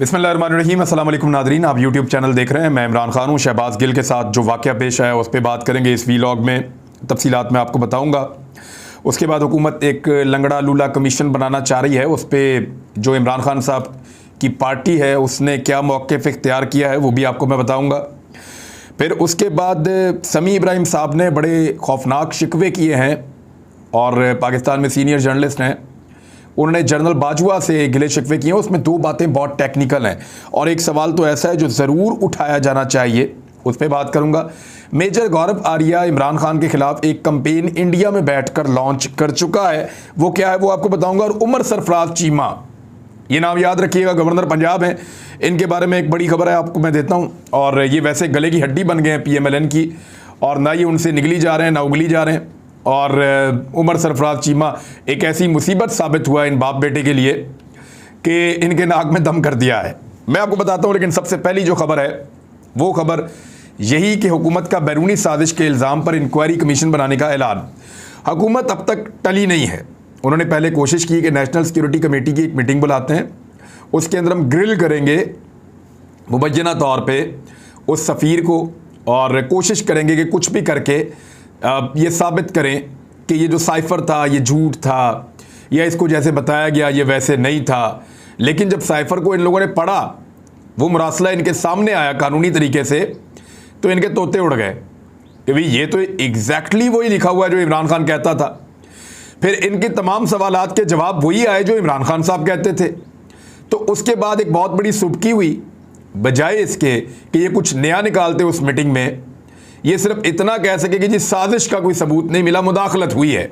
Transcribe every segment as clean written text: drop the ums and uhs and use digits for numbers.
बिस्मिल्लाहिर्रहमानिर्रहीम। अस्सलाम वालेकुम नादरीन, आप यूट्यूब चैनल देख रहे हैं। मैं इमरान खान हूँ। शहबाज गिल के साथ जो वाक़या पेश आया उस पर बात करेंगे इस वीलॉग में। तफसीलात मैं आपको बताऊँगा। उसके बाद हुकूमत एक लंगड़ा लूला कमीशन बनाना चाह रही है, उस पर जो इमरान खान साहब की पार्टी है उसने क्या मौक़िफ़ इख्तियार किया है वो भी आपको मैं बताऊँगा। फिर उसके बाद समी इब्राहिम साहब ने बड़े खौफनाक शिकवे किए हैं और पाकिस्तान में सीनियर जर्नलिस्ट हैं, उन्होंने जनरल बाजवा से गिले शिकवे किए हैं। उसमें दो बातें बहुत टेक्निकल हैं और एक सवाल तो ऐसा है जो ज़रूर उठाया जाना चाहिए, उस पर बात करूंगा। मेजर गौरव आर्या इमरान खान के खिलाफ एक कंपेन इंडिया में बैठकर लॉन्च कर चुका है, वो क्या है वो आपको बताऊंगा। और उमर सरफराज चीमा, ये नाम याद रखिएगा, गवर्नर पंजाब हैं, इनके बारे में एक बड़ी खबर है आपको मैं देता हूँ। और ये वैसे गले की हड्डी बन गए हैं PMLN की, और ना ये उनसे निगली जा रहे हैं ना उगली जा रहे हैं। और उमर सरफराज चीमा एक ऐसी मुसीबत साबित हुआ इन बाप बेटे के लिए कि इनके नाक में दम कर दिया है। मैं आपको बताता हूँ, लेकिन सबसे पहली जो खबर है वो खबर यही कि हुकूमत का बैरूनी साजिश के इल्ज़ाम पर इंक्वायरी कमीशन बनाने का ऐलान। हुकूमत अब तक टली नहीं है। उन्होंने पहले कोशिश की कि नेशनल सिक्योरिटी कमेटी की एक मीटिंग बुलाते हैं, उसके अंदर हम ग्रिल करेंगे मुबैना तौर पर उस सफ़ीर को, और कोशिश करेंगे कि कुछ भी करके ये साबित करें कि ये जो साइफ़र था ये झूठ था, या इसको जैसे बताया गया ये वैसे नहीं था। लेकिन जब साइफ़र को इन लोगों ने पढ़ा, वो मुरासला इनके सामने आया कानूनी तरीके से, तो इनके तोते उड़ गए कि भाई ये तो एग्जैक्टली वही लिखा हुआ है जो इमरान खान कहता था। फिर इनके तमाम सवालात के जवाब वही आए जो इमरान खान साहब कहते थे। तो उसके बाद एक बहुत बड़ी सुबकी हुई, बजाय इसके कि ये कुछ नया निकालते उस मीटिंग में, ये सिर्फ इतना कह सके कि जी साजिश का कोई सबूत नहीं मिला, मुदाखलत हुई है।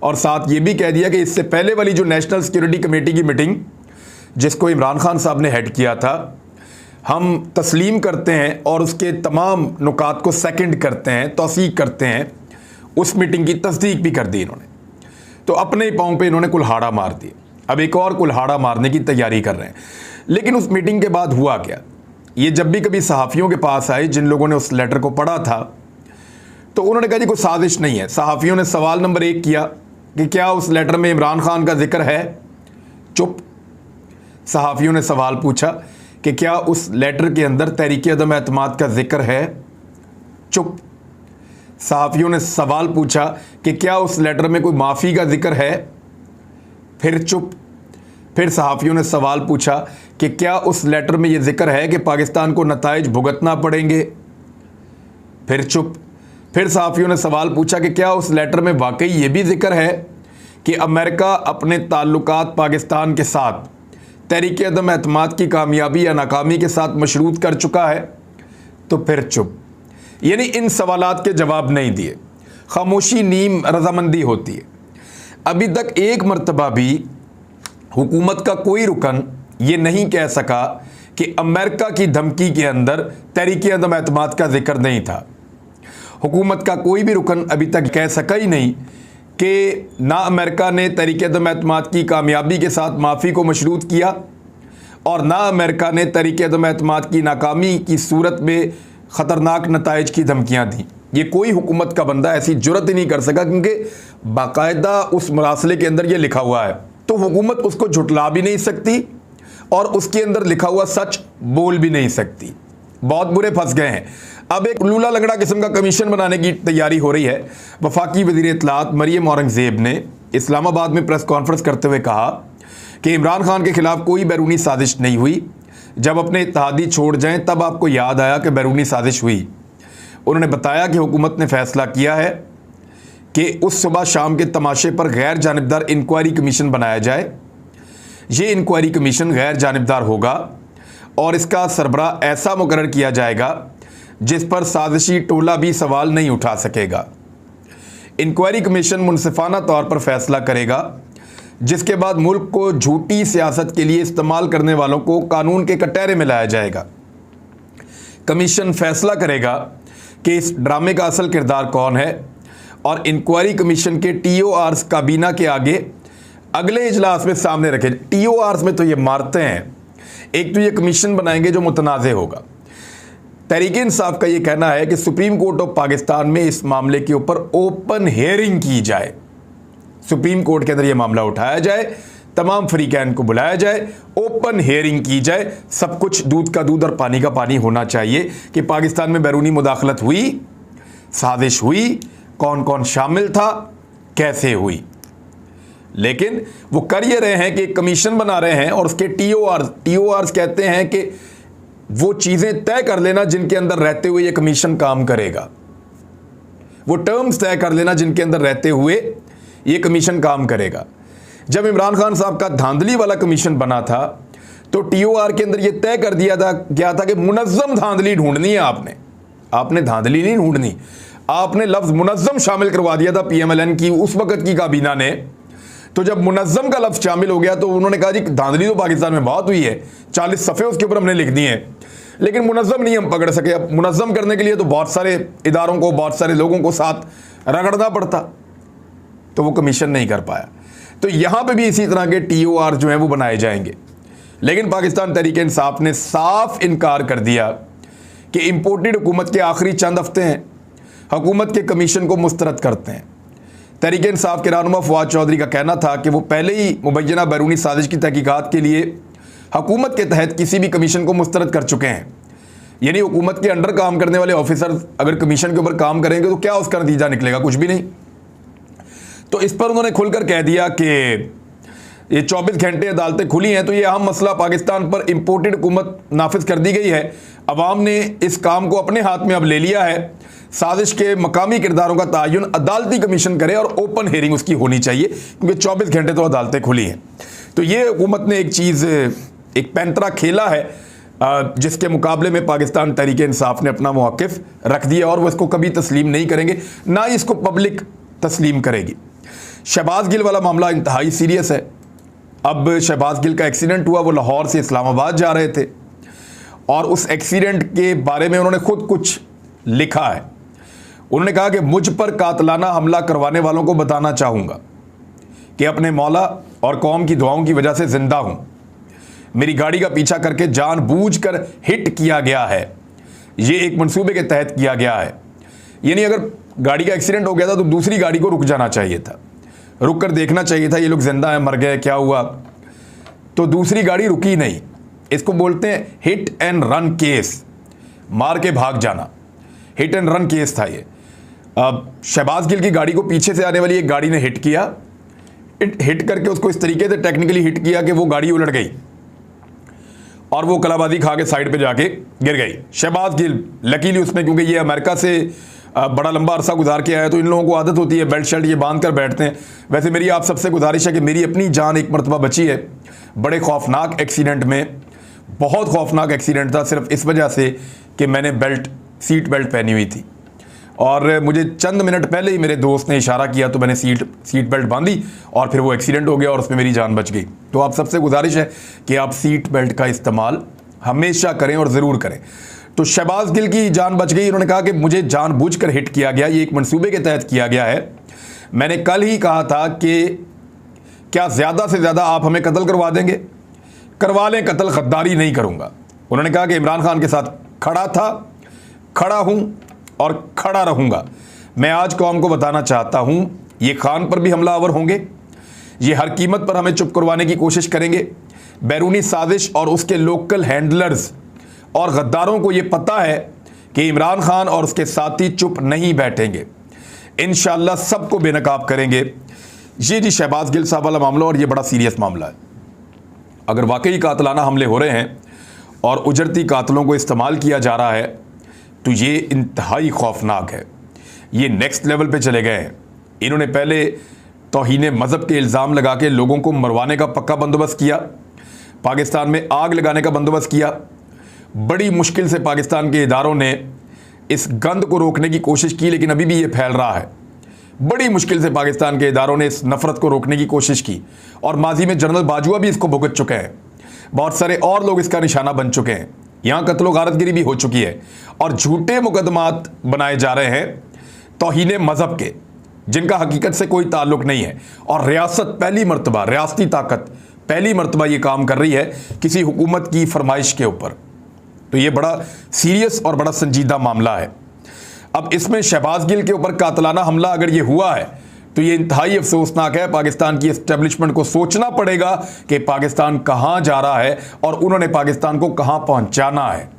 और साथ ये भी कह दिया कि इससे पहले वाली जो नेशनल सिक्योरिटी कमेटी की मीटिंग जिसको इमरान खान साहब ने हेड किया था, हम तस्लीम करते हैं और उसके तमाम नुकात को सेकंड करते हैं, तौसीक करते हैं। उस मीटिंग की तस्दीक भी कर दी इन्होंने। तो अपने ही पाँव पे इन्होंने कुल्हाड़ा मार दिया। अब एक और कुल्हाड़ा मारने की तैयारी कर रहे हैं। लेकिन उस मीटिंग के बाद हुआ क्या, ये जब भी कभी सहाफ़ियों के पास आए जिन लोगों ने उस लेटर को पढ़ा था, तो उन्होंने कहा जी कोई साजिश नहीं है। सहाफ़ियों ने सवाल नंबर 1 किया कि क्या उस लेटर में इमरान खान का जिक्र है? चुप। सहाफ़ियों ने सवाल पूछा कि क्या उस लेटर के अंदर तहरीक अदम एतमाद का जिक्र है? चुप। सहाफ़ियों ने सवाल पूछा कि क्या उस लेटर में कोई माफ़ी का जिक्र है? फिर चुप। फिर सहाफ़ियों ने सवाल पूछा कि क्या उस लेटर में ये जिक्र है कि पाकिस्तान को नताइज भुगतना पड़ेंगे? फिर चुप। फिर सहाफ़ियों ने सवाल पूछा कि क्या उस लेटर में वाकई ये भी जिक्र है कि अमेरिका अपने ताल्लुकात पाकिस्तान के साथ तहरीक अदम एतमाद की कामयाबी या नाकामी के साथ मशरूत कर चुका है? तो फिर चुप। यानी इन सवालात के जवाब नहीं दिए। खामोशी नीम रजामंदी होती है। अभी तक एक मरतबा भी हुकूमत का कोई रुकन ये नहीं कह सका कि अमेरिका की धमकी के अंदर तहरीक अदम एतमाद का जिक्र नहीं था। हुकूमत का कोई भी रुकन अभी तक कह सका ही नहीं कि ना अमेरिका ने तहरीक अदम एतमाद की कामयाबी के साथ माफ़ी को मशरूत किया, और ना अमेरिका ने तहरीक अदम एतमाद की नाकामी की सूरत में ख़तरनाक नताइज की धमकियाँ दी। ये कोई हुकूमत का बंदा ऐसी जुर्रत ही नहीं कर सका, क्योंकि बाकायदा उस मरासले के अंदर ये लिखा हुआ है। तो हुकूमत उसको झुटला भी नहीं सकती और उसके अंदर लिखा हुआ सच बोल भी नहीं सकती। बहुत बुरे फंस गए हैं। अब एक लूला लंगड़ा किस्म का कमीशन बनाने की तैयारी हो रही है। वफाकी वज़ीर इत्तलात मरियम औरंगज़ेब ने इस्लामाबाद में प्रेस कॉन्फ्रेंस करते हुए कहा कि इमरान खान के खिलाफ कोई बैरूनी साजिश नहीं हुई। जब अपने इत्तेहादी छोड़ जाएं तब आपको याद आया कि बैरूनी साजिश हुई। उन्होंने बताया कि हुकूमत ने फैसला किया है कि उस सुबह शाम के तमाशे पर गैर जानिबदार इंक्वायरी कमीशन बनाया जाए। ये इंक्वायरी कमीशन गैर जानिबदार होगा और इसका सरबराह ऐसा मुकर्रर किया जाएगा जिस पर साजिशी टोला भी सवाल नहीं उठा सकेगा। इंक्वायरी कमीशन मुनसिफाना तौर पर फैसला करेगा, जिसके बाद मुल्क को झूठी सियासत के लिए इस्तेमाल करने वालों को कानून के कटहरे में लाया जाएगा। कमीशन फैसला करेगा कि इस ड्रामे का असल किरदार कौन है, और इंक्वायरी कमीशन के TORs काबीना के आगे अगले इजलास में सामने रखे। TORs में तो ये मारते हैं। एक तो ये कमीशन बनाएंगे जो मुतनाज़े होगा। तहरीक इंसाफ का ये कहना है कि सुप्रीम कोर्ट ऑफ पाकिस्तान में इस मामले के ऊपर ओपन हेयरिंग की जाए, सुप्रीम कोर्ट के अंदर ये मामला उठाया जाए तमाम फ्रीकैन को बुलाया जाए, ओपन हेयरिंग की जाए, सब कुछ दूध का दूध और पानी का पानी होना चाहिए कि पाकिस्तान में बैरूनी मुदाखलत हुई, साजिश हुई, कौन कौन शामिल था, कैसे हुई। लेकिन वो कर ये रहे हैं कि एक कमीशन बना रहे हैं और उसके टीओआर कहते हैं कि वो चीज़ें तय कर लेना जिनके अंदर रहते हुए ये कमीशन काम करेगा, वो टर्म्स तय कर लेना जिनके अंदर रहते हुए ये कमीशन काम करेगा। जब इमरान खान साहब का धांधली वाला कमीशन बना था तो टीओआर के अंदर ये तय कर दिया था क्या था कि मुनज़्ज़म धांधली ढूंढनी है आपने धांधली नहीं ढूंढनी, आपने लफ्ज़ मुनज़्ज़म शामिल करवा दिया था पीएमएलएन की उस वक्त की काबीना ने। तो जब मुनज़्ज़म का लफ्ज़ शामिल हो गया तो उन्होंने कहा जी धांधली तो पाकिस्तान में बहुत हुई है, 40 सफ़े उसके ऊपर हमने लिख दिए हैं, लेकिन मुनज़्ज़म नहीं हम पकड़ सके। अब मुनज़्ज़म करने के लिए तो बहुत सारे इदारों को, बहुत सारे लोगों को साथ रगड़ना पड़ता, तो वो कमीशन नहीं कर पाया। तो यहाँ पे भी इसी तरह के टीओआर जो हैं वो बनाए जाएंगे। लेकिन पाकिस्तान तहरीक-ए-इंसाफ ने साफ इनकार कर दिया कि इम्पोर्टेड हुकूमत के आखिरी चंद हफ्ते हैं, हुकूमत के कमीशन को मुस्तरद करते हैं। तहरीक-ए-इंसाफ के रहनुमा फवाद चौधरी का कहना था कि वो पहले ही मुबैना बैरूनी साजिश की तहकीकात के लिए हुकूमत के तहत किसी भी कमीशन को मुस्तरद कर चुके हैं। यानी हुकूमत के अंडर काम करने वाले ऑफिसर अगर कमीशन के ऊपर काम करेंगे तो क्या उसका नतीजा निकलेगा, कुछ भी नहीं। तो इस पर उन्होंने खुलकर कह दिया कि ये 24 घंटे अदालतें खुली हैं तो ये अहम मसला पाकिस्तान पर इम्पोर्टेड हुकूमत नाफिज कर दी गई है, अवाम ने इस काम को अपने हाथ में अब ले लिया है, साजिश के मकामी किरदारों का तयन अदालती कमीशन करे और ओपन हेयरिंग उसकी होनी चाहिए क्योंकि 24 घंटे तो अदालतें खुली हैं। तो ये हुकूमत ने एक चीज़, एक पैंतरा खेला है जिसके मुकाबले में पाकिस्तान तहरीक-ए-इंसाफ ने अपना मौक़िफ़ रख दिया और वो इसको कभी तस्लीम नहीं करेंगे, ना ही इसको पब्लिक तस्लीम करेगी। शहबाज गिल वाला मामला इंतहाई सीरियस है। अब शहबाज गिल का एक्सीडेंट हुआ, वो लाहौर से इस्लामाबाद जा रहे थे और उस एक्सीडेंट के बारे में उन्होंने खुद कुछ लिखा है। उन्होंने कहा कि मुझ पर कातलाना हमला करवाने वालों को बताना चाहूँगा कि अपने मौला और कौम की दुआओं की वजह से ज़िंदा हूँ। मेरी गाड़ी का पीछा करके जानबूझकर हिट किया गया है, ये एक मंसूबे के तहत किया गया है। यानी अगर गाड़ी का एक्सीडेंट हो गया था तो दूसरी गाड़ी को रुक जाना चाहिए था, रुक कर देखना चाहिए था ये लोग जिंदा हैं, मर गए, क्या हुआ, तो दूसरी गाड़ी रुकी नहीं। इसको बोलते हैं हिट एंड रन केस, मार के भाग जाना, हिट एंड रन केस था ये। शहबाज गिल की गाड़ी को पीछे से आने वाली एक गाड़ी ने हिट किया, हिट करके उसको इस तरीके से टेक्निकली हिट किया कि वो गाड़ी उलट गई और वो कलाबाजी खा के साइड पे जाके गिर गई। शहबाज गिल लकीली उसमें, क्योंकि ये अमेरिका से बड़ा लंबा अरसा गुजार के आया तो इन लोगों को आदत होती है बेल्ट शर्ट ये बांध कर बैठते हैं। वैसे मेरी आप सबसे गुजारिश है कि मेरी अपनी जान एक मरतबा बची है बड़े खौफनाक एक्सीडेंट में, बहुत खौफनाक एक्सीडेंट था सिर्फ इस वजह से कि मैंने सीट बेल्ट पहनी हुई थी और मुझे चंद मिनट पहले ही मेरे दोस्त ने इशारा किया तो मैंने सीट बेल्ट बांधी और फिर वो एक्सीडेंट हो गया और उसमें मेरी जान बच गई। तो आप सबसे गुजारिश है कि आप सीट बेल्ट का इस्तेमाल हमेशा करें और ज़रूर करें। तो शहबाज गिल की जान बच गई। उन्होंने कहा कि मुझे जानबूझकर हिट किया गया, ये एक मंसूबे के तहत किया गया है। मैंने कल ही कहा था कि क्या ज़्यादा से ज़्यादा आप हमें कत्ल करवा देंगे, करवा लें कत्ल, गद्दारी नहीं करूँगा। उन्होंने कहा कि इमरान खान के साथ खड़ा था, खड़ा हूँ और खड़ा रहूँगा। मैं आज कौम को बताना चाहता हूँ ये खान पर भी हमलावर होंगे, ये हर कीमत पर हमें चुप करवाने की कोशिश करेंगे। बैरूनी साजिश और उसके लोकल हैंडलर्स और गद्दारों को ये पता है कि इमरान खान और उसके साथी चुप नहीं बैठेंगे, इंशाअल्लाह सबको बेनकाब करेंगे। ये जी शहबाज गिल साहब वाला मामला, और ये बड़ा सीरियस मामला है। अगर वाकई कातलाना हमले हो रहे हैं और उजरती कातलों को इस्तेमाल किया जा रहा है तो ये इंतहाई खौफनाक है। ये नेक्स्ट लेवल पे चले गए हैं। इन्होंने पहले तौहीन मज़हब के इल्ज़ाम लगा के लोगों को मरवाने का पक्का बंदोबस्त किया, पाकिस्तान में आग लगाने का बंदोबस्त किया। बड़ी मुश्किल से पाकिस्तान के इदारों ने इस गंद को रोकने की कोशिश की, लेकिन अभी भी ये फैल रहा है। बड़ी मुश्किल से पाकिस्तान के इदारों ने इस नफ़रत को रोकने की कोशिश की और माजी में जनरल बाजवा भी इसको भुगत चुके हैं। बहुत सारे और लोग इसका निशाना बन चुके हैं। यहाँ कत्लो गारतगिरी भी हो चुकी है और झूठे मुकदमात बनाए जा रहे हैं तौहीन मज़हब के, जिनका हकीकत से कोई ताल्लुक नहीं है। और रियासत पहली मरतबा, रियासती ताकत पहली मरतबा ये काम कर रही है किसी हुकूमत की फरमाइश के ऊपर। तो ये बड़ा सीरियस और बड़ा संजीदा मामला है। अब इसमें शहबाज गिल के ऊपर कातलाना हमला अगर ये हुआ है तो ये इंतहाई अफसोसनाक है। पाकिस्तान की एस्टेब्लिशमेंट को सोचना पड़ेगा कि पाकिस्तान कहां जा रहा है और उन्होंने पाकिस्तान को कहां पहुंचाना है।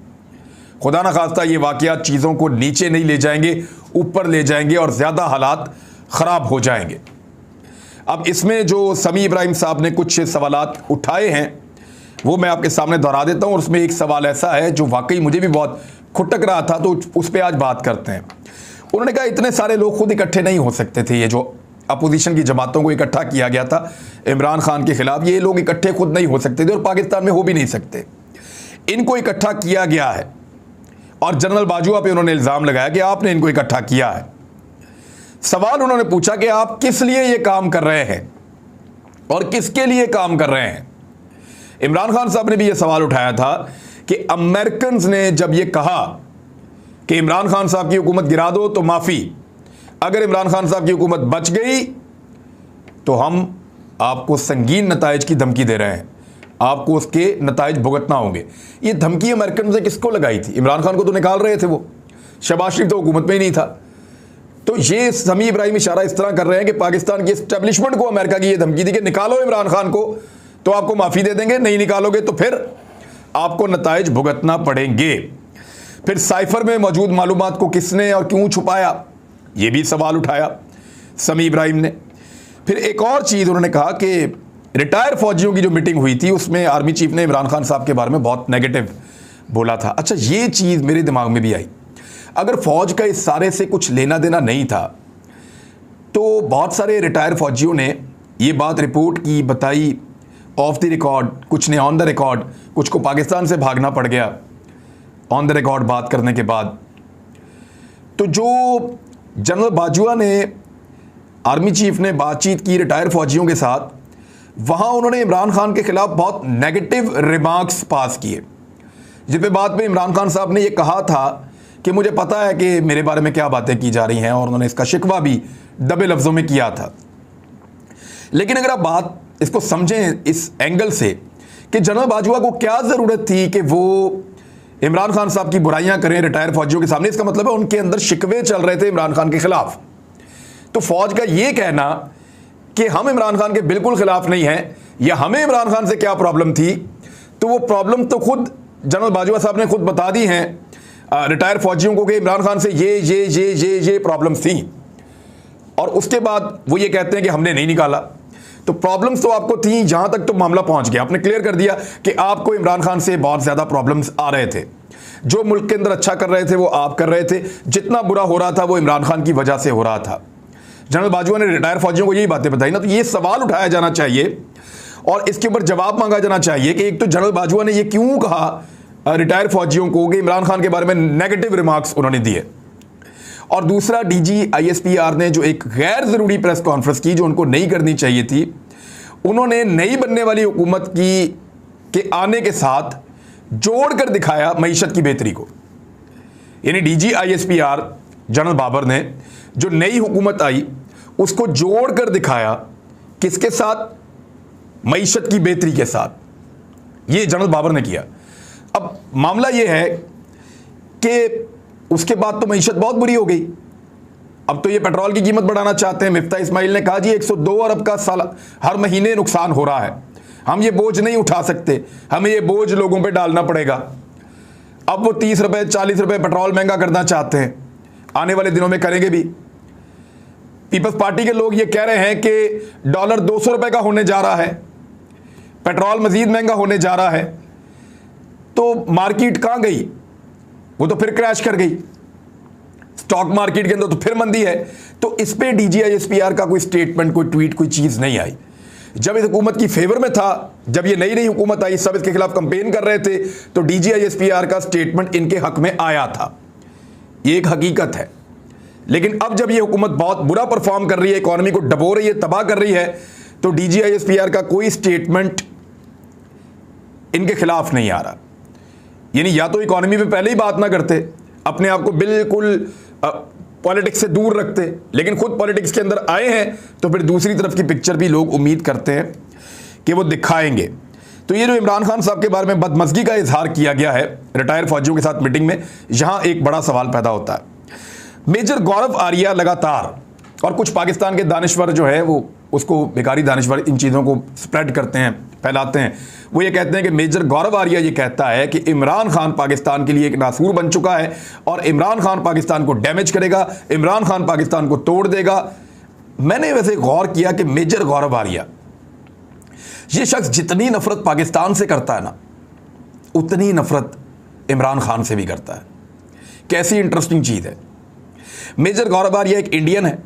खुदा ना खास्ता ये वाकयात चीज़ों को नीचे नहीं ले जाएंगे, ऊपर ले जाएंगे और ज़्यादा हालात ख़राब हो जाएंगे। अब इसमें जो समी इब्राहिम साहब ने कुछ सवालात उठाए हैं वो मैं आपके सामने दोहरा देता हूँ। और उसमें एक सवाल ऐसा है जो वाकई मुझे भी बहुत खुटक रहा था, तो उस पर आज बात करते हैं। उन्होंने कहा इतने सारे लोग खुद इकट्ठे नहीं हो सकते थे। ये जो अपोजिशन की जमातों को इकट्ठा किया गया था इमरान खान के खिलाफ, ये लोग इकट्ठे खुद नहीं हो सकते थे और पाकिस्तान में हो भी नहीं सकते। इनको इकट्ठा किया गया है और जनरल बाजवा पे उन्होंने इल्ज़ाम लगाया कि आपने इनको इकट्ठा किया है। सवाल उन्होंने पूछा कि आप किस लिए ये काम कर रहे हैं और किसके लिए काम कर रहे हैं। इमरान खान साहब ने भी ये सवाल उठाया था कि अमेरिकन ने जब ये कहा कि इमरान खान साहब की हुकूमत गिरा दो तो माफ़ी, अगर इमरान खान साहब की हुकूमत बच गई तो हम आपको संगीन नताइज की धमकी दे रहे हैं, आपको उसके नताइज भुगतना होंगे। ये धमकी अमेरिकन से किसको लगाई थी? इमरान खान को तो निकाल रहे थे वो, शहबाज शरीफ तो हुकूमत में ही नहीं था। तो ये समी इब्राहिम इशारा इस तरह कर रहे हैं कि पाकिस्तान की एस्टेब्लिशमेंट को अमेरिका की ये धमकी दी कि निकालो इमरान खान को तो आपको माफ़ी दे देंगे, नहीं निकालोगे तो फिर आपको नताइज भुगतना पड़ेंगे। फिर साइफर में मौजूद मालूमात को किसने और क्यों छुपाया, ये भी सवाल उठाया समी इब्राहिम ने। फिर एक और चीज़ उन्होंने कहा कि रिटायर फौजियों की जो मीटिंग हुई थी उसमें आर्मी चीफ ने इमरान खान साहब के बारे में बहुत नेगेटिव बोला था। अच्छा, ये चीज़ मेरे दिमाग में भी आई। अगर फौज का इस सारे से कुछ लेना देना नहीं था तो बहुत सारे रिटायर फौजियों ने ये बात रिपोर्ट की, बताई ऑफ द रिकॉर्ड, कुछ ने ऑन द रिकॉर्ड, कुछ को पाकिस्तान से भागना पड़ गया ऑन द रिकॉर्ड बात करने के बाद। तो जो जनरल बाजवा ने, आर्मी चीफ ने बातचीत की रिटायर फौजियों के साथ, वहाँ उन्होंने इमरान खान के खिलाफ बहुत नेगेटिव रिमार्क्स पास किए, जिस पे बाद में इमरान खान साहब ने ये कहा था कि मुझे पता है कि मेरे बारे में क्या बातें की जा रही हैं, और उन्होंने इसका शिकवा भी दबे लफ्ज़ों में किया था। लेकिन अगर आप बात इसको समझें इस एंगल से कि जनरल बाजवा को क्या ज़रूरत थी कि वो इमरान खान साहब की बुराइयां करें रिटायर फौजियों के सामने, इसका मतलब है उनके अंदर शिकवे चल रहे थे इमरान खान के खिलाफ। तो फौज का ये कहना कि हम इमरान खान के बिल्कुल खिलाफ नहीं हैं या हमें इमरान खान से क्या प्रॉब्लम थी, तो वो प्रॉब्लम तो खुद जनरल बाजवा साहब ने खुद बता दी हैं रिटायर फौजियों को कि इमरान खान से ये प्रॉब्लम्स थी, और उसके बाद वो ये कहते हैं कि हमने नहीं निकाला। तो प्रॉब्लम्स तो आपको थी, जहां तक तो मामला पहुंच गया। आपने क्लियर कर दिया कि आपको इमरान खान से बहुत ज़्यादा प्रॉब्लम्स आ रहे थे। जो मुल्क के अंदर अच्छा कर रहे थे वो आप कर रहे थे, जितना बुरा हो रहा था वो इमरान खान की वजह से हो रहा था। जनरल बाजवा ने रिटायर फौजियों को यही बातें बताई ना, तो ये सवाल उठाया जाना चाहिए और इसके ऊपर जवाब मांगा जाना चाहिए कि एक तो जनरल बाजवा ने ये क्यों कहा रिटायर फौजियों को कि इमरान खान के बारे में नेगेटिव रिमार्क्स उन्होंने दिए, और दूसरा DG ISPR ने जो एक गैर ज़रूरी प्रेस कॉन्फ्रेंस की जो उनको नहीं करनी चाहिए थी, उन्होंने नई बनने वाली हुकूमत के आने के साथ जोड़कर दिखाया मईशत की बेहतरी को। यानी DG ISPR जनरल बाबर ने जो नई हुकूमत आई उसको जोड़कर दिखाया, किसके साथ? मईशत की बेहतरी के साथ। ये जनरल बाबर ने किया। अब मामला ये है कि उसके बाद तो मईशत बहुत बुरी हो गई। अब तो ये पेट्रोल की कीमत बढ़ाना चाहते हैं। मिफ्ता इस्माइल ने कहा जी 102 अरब का साल हर महीने नुकसान हो रहा है, हम ये बोझ नहीं उठा सकते, हमें ये बोझ लोगों पे डालना पड़ेगा। अब वो 30 रुपये 40 रुपये पेट्रोल महंगा करना चाहते हैं, आने वाले दिनों में करेंगे भी। पीपल्स पार्टी के लोग ये कह रहे हैं कि डॉलर 200 रुपये का होने जा रहा है, पेट्रोल मजीद महंगा होने जा रहा है। तो मार्केट कहाँ गई? वो तो फिर क्रैश कर गई। स्टॉक मार्केट के अंदर तो फिर मंदी है। तो इस पे DG ISPR का कोई स्टेटमेंट, कोई ट्वीट, कोई चीज़ नहीं आई। जब इस हुकूमत की फेवर में था, जब ये नई हुकूमत आई, सब इसके खिलाफ कंपेन कर रहे थे, तो DG ISPR का स्टेटमेंट इनके हक में आया था। ये एक हकीकत है। लेकिन अब जब ये हुकूमत बहुत बुरा परफॉर्म कर रही है, इकॉनमी को डबो रही है, तबाह कर रही है, तो DG ISPR का कोई स्टेटमेंट इनके खिलाफ नहीं आ रहा। यानी या तो इकॉनमी पे पहले ही बात ना करते, अपने आप को बिल्कुल पॉलिटिक्स से दूर रखते, लेकिन खुद पॉलिटिक्स के अंदर आए हैं तो फिर दूसरी तरफ की पिक्चर भी लोग उम्मीद करते हैं कि वो दिखाएंगे। तो ये जो इमरान खान साहब के बारे में बदमज़गी का इजहार किया गया है रिटायर फौजियों के साथ मीटिंग में, यहाँ एक बड़ा सवाल पैदा होता है। मेजर गौरव आर्या लगातार और कुछ पाकिस्तान के दानिश्वर जो है वो उसको बेकारी दानिश्वर इन चीज़ों को स्प्रेड करते हैं, फैलाते हैं। वो ये कहते हैं कि मेजर गौरव आर्या ये कहता है कि इमरान खान पाकिस्तान के लिए एक नासूर बन चुका है और इमरान खान पाकिस्तान को डैमेज करेगा, इमरान खान पाकिस्तान को तोड़ देगा। मैंने वैसे गौर किया कि मेजर गौरव आर्या ये शख्स जितनी नफरत पाकिस्तान से करता है ना, उतनी नफरत इमरान खान से भी करता है। कैसी इंटरेस्टिंग चीज़ है। मेजर गौरव आर्या एक इंडियन है।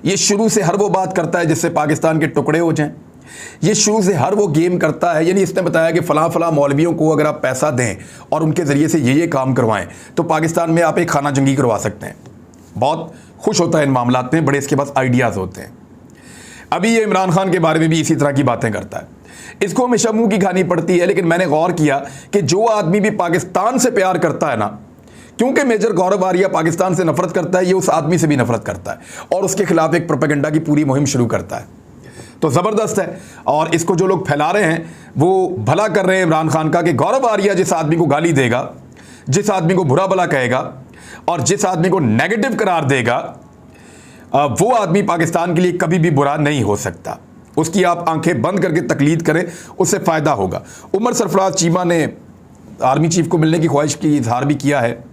ये शुरू से हर वो बात करता है जिससे पाकिस्तान के टुकड़े हो जाएं। ये शुरू से हर वो गेम करता है, यानी इसने बताया कि फ़लाँ फ़लाँ मौलवियों को अगर आप पैसा दें और उनके ज़रिए से ये काम करवाएं तो पाकिस्तान में आप एक खाना जंगी करवा सकते हैं। बहुत खुश होता है इन मामलात में, बड़े इसके पास आइडियाज़ होते हैं। अभी ये इमरान खान के बारे में भी इसी तरह की बातें करता है। इसको हमेशा मुँह की खानी पड़ती है, लेकिन मैंने गौर किया कि जो आदमी भी पाकिस्तान से प्यार करता है ना, क्योंकि मेजर गौरव आर्या पाकिस्तान से नफरत करता है, ये उस आदमी से भी नफरत करता है और उसके खिलाफ एक प्रोपेगेंडा की पूरी मुहिम शुरू करता है। तो ज़बरदस्त है। और इसको जो लोग फैला रहे हैं वो भला कर रहे हैं इमरान खान का कि गौरव आर्या जिस आदमी को गाली देगा, जिस आदमी को बुरा भला कहेगा और जिस आदमी को नेगेटिव करार देगा, वो आदमी पाकिस्तान के लिए कभी भी बुरा नहीं हो सकता। उसकी आप आंखें बंद करके तकलीद करें, उससे फ़ायदा होगा। उमर सरफराज चीमा ने आर्मी चीफ को मिलने की ख्वाहिश की इजहार भी किया है,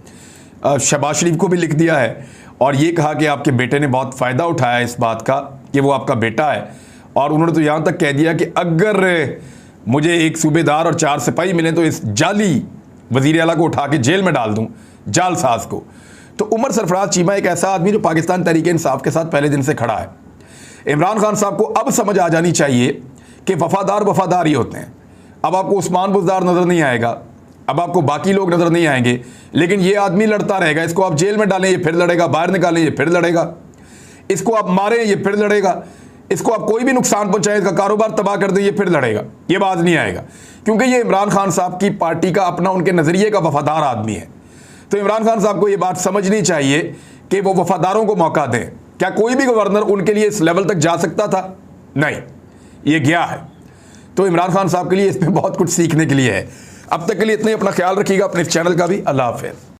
शहबाज शरीफ को भी लिख दिया है और ये कहा कि आपके बेटे ने बहुत फ़ायदा उठाया इस बात का कि वो आपका बेटा है। और उन्होंने तो यहाँ तक कह दिया कि अगर मुझे एक सूबेदार और 4 सिपाही मिले तो इस जाली वज़ीर आला को उठा के जेल में डाल दूँ, जालसाज को। तो उमर सरफराज चीमा एक ऐसा आदमी जो पाकिस्तान तहरीक इंसाफ के साथ पहले दिन से खड़ा है। इमरान खान साहब को अब समझ आ जानी चाहिए कि वफादार ही होते हैं। अब आपको उस्मान बुज़दार नज़र नहीं आएगा, अब आपको बाकी लोग नज़र नहीं आएंगे, लेकिन ये आदमी लड़ता रहेगा। इसको आप जेल में डालें, ये फिर लड़ेगा, बाहर निकालें, ये फिर लड़ेगा, इसको आप मारें, ये फिर लड़ेगा, इसको आप कोई भी नुकसान पहुंचाएं, इसका कारोबार तबाह कर दें, ये फिर लड़ेगा। ये बात नहीं आएगा, क्योंकि ये इमरान खान साहब की पार्टी का अपना, उनके नज़रिए का वफादार आदमी है। तो इमरान खान साहब को ये बात समझनी चाहिए कि वो वफादारों को मौका दें। क्या कोई भी गवर्नर उनके लिए इस लेवल तक जा सकता था? नहीं, ये गया है। तो इमरान खान साहब के लिए इसमें बहुत कुछ सीखने के लिए है। अब तक के लिए इतने, अपना ख्याल रखिएगा, अपने चैनल का भी। अल्लाह हाफ़िज़।